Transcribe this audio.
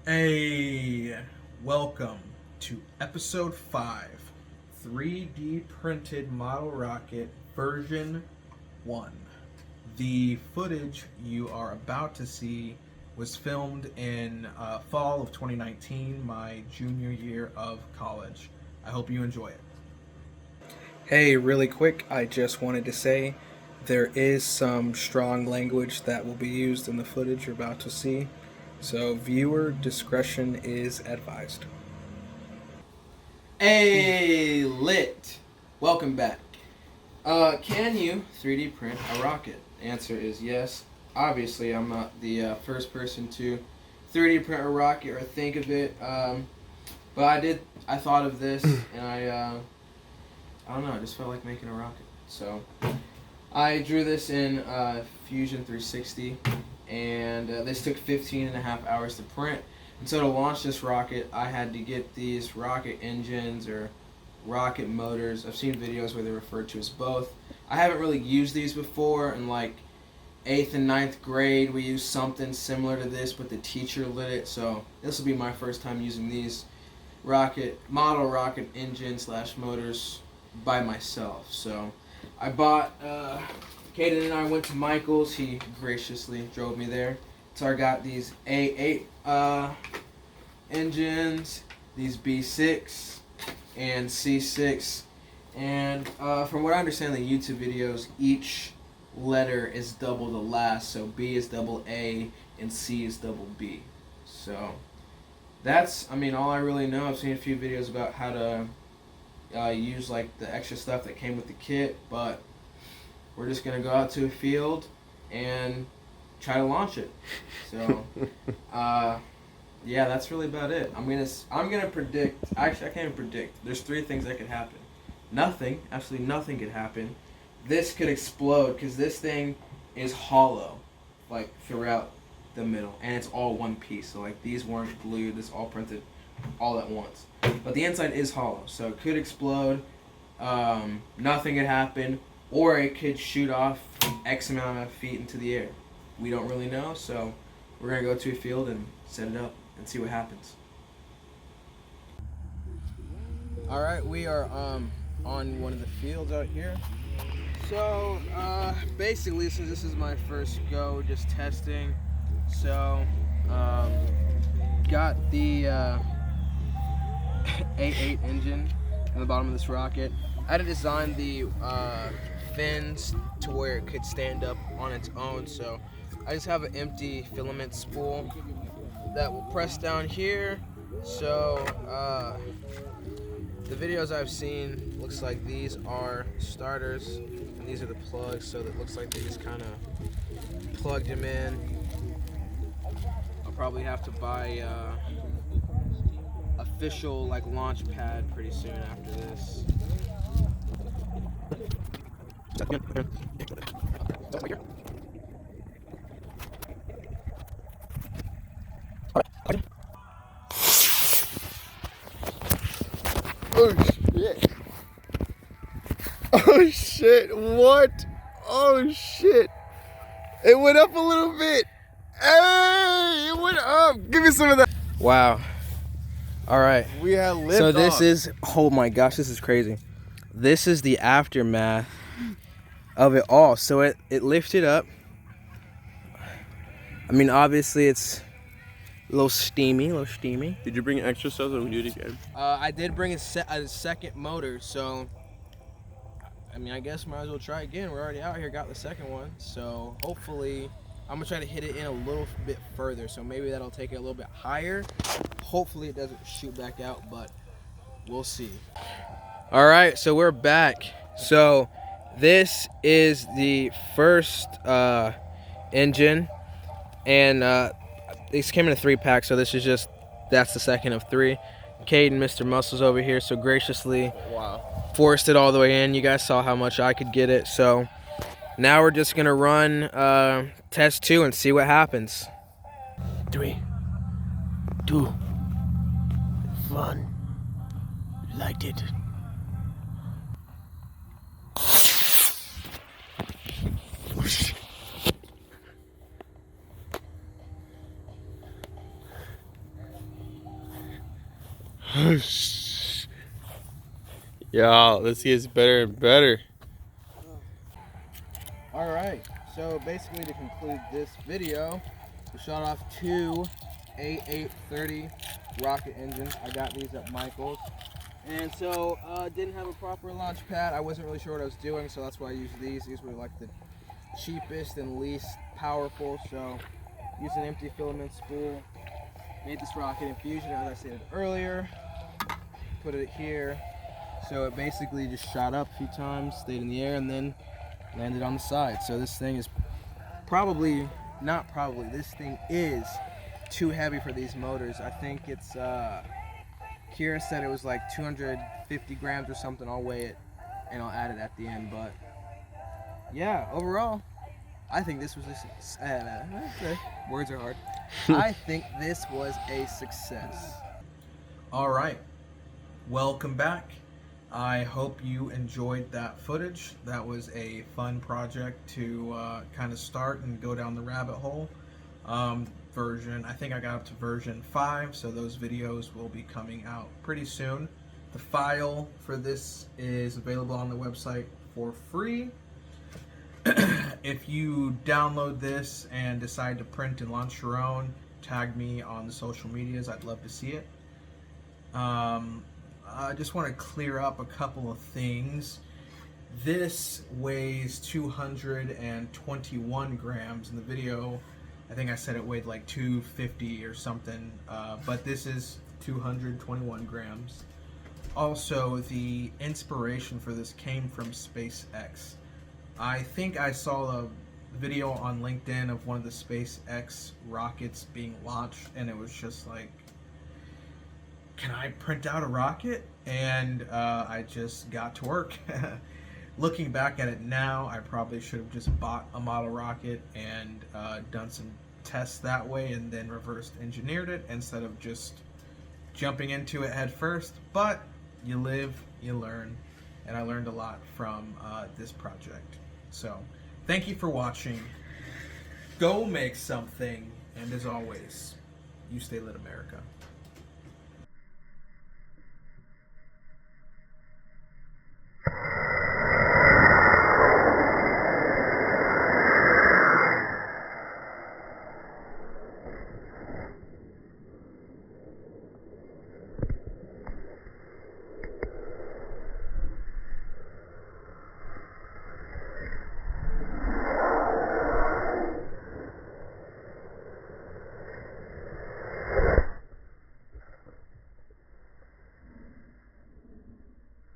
Hey, welcome to Episode 5 3D Printed Model Rocket version 1. The footage you are about to see was filmed in fall of 2019, my junior year of college. I hope you enjoy it. Hey, really quick, I just wanted to say there is some strong language that will be used in the footage you're about to see, so viewer discretion is advised. Hey, lit! Welcome back. Can you 3D print a rocket? Answer is yes. Obviously, I'm not the first person to 3D print a rocket or think of it, but I did. I thought of this, and I don't know. I just felt like making a rocket, so I drew this in Fusion 360, and this took 15 and a half hours to print. And so to launch this rocket, I had to get these rocket engines or rocket motors. I've seen videos where they're referred to as both. I haven't really used these before. In like 8th and ninth grade, we used something similar to this, but the teacher lit it. So this will be my first time using these model rocket engine / motors by myself. So I bought, Caden and I went to Michael's. He graciously drove me there. So I got these A8 engines, these B6 and C6. And from what I understand in the YouTube videos, each letter is double the last. So B is double A and C is double B. So that's, all I really know. I've seen a few videos about how to use like the extra stuff that came with the kit, but we're just gonna go out to a field and try to launch it. So, yeah, that's really about it. I'm gonna predict. Actually, I can't even predict. There's 3 things that could happen. Nothing, absolutely nothing could happen. This could explode because this thing is hollow, like throughout the middle, and it's all one piece. So like these weren't glued. This all printed all at once. But the inside is hollow, so it could explode. Nothing could happen, or it could shoot off X amount of feet into the air. We don't really know, so we're gonna go to a field and set it up and see what happens. All right, we are on one of the fields out here. So basically, since this is my first go, just testing. So got the A8 engine in the bottom of this rocket. I had to design the fins to where it could stand up on its own. So I just have an empty filament spool that will press down here. So the videos I've seen looks like these are starters and these are the plugs. So it looks like they just kind of plugged them in. I'll probably have to buy official like launch pad pretty soon after this. Oh shit. Oh shit. What? Oh shit. It went up a little bit. Hey, it went up. Give me some of that. Wow. All right. We had lift So this off. is, oh my gosh, this is crazy. This is the aftermath of it all. So it lifted up. Obviously it's a little steamy. Did you bring extra stuff so we do it again? I did bring a second motor, so I guess might as well try again. We're already out here, got the second one, so hopefully I'm gonna try to hit it in a little bit further, so maybe that'll take it a little bit higher. Hopefully it doesn't shoot back out, but we'll see. All right, so we're back. So this is the first engine, and these came in a 3-pack, so that's the second of 3. Caden, Mr. Muscles over here, so graciously forced it all the way in. You guys saw how much I could get it, so now we're just gonna run test 2 and see what happens. 3, 2, 1, light it. Y'all, this gets better and better. Alright, so basically to conclude this video, we shot off two A830 rocket engines. I got these at Michael's. And so, didn't have a proper launch pad. I wasn't really sure what I was doing, so that's why I used these. These were like the cheapest and least powerful, so used an empty filament spool. Made this rocket in fusion, as I stated earlier. Put it here. So it basically just shot up a few times, stayed in the air, and then landed on the side. So this thing is this thing is too heavy for these motors. I think it's, Kira said it was like 250 grams or something. I'll weigh it and I'll add it at the end. But yeah, overall, I think this was words are hard. I think this was a success. All right, welcome back. I hope you enjoyed that footage. That was a fun project to kind of start and go down the rabbit hole. I think I got up to version 5, so those videos will be coming out pretty soon. The file for this is available on the website for free. If you download this and decide to print and launch your own, tag me on the social medias. I'd love to see it. I just want to clear up a couple of things. This weighs 221 grams. In the video, I think I said it weighed like 250 or something, but this is 221 grams. Also, the inspiration for this came from SpaceX. I think I saw a video on LinkedIn of one of the SpaceX rockets being launched, and it was just like, can I print out a rocket? And I just got to work. Looking back at it now, I probably should have just bought a model rocket and done some tests that way and then reverse engineered it instead of just jumping into it head first. But you live, you learn, and I learned a lot from this project. So thank you for watching. Go make something, and as always, you stay lit, America.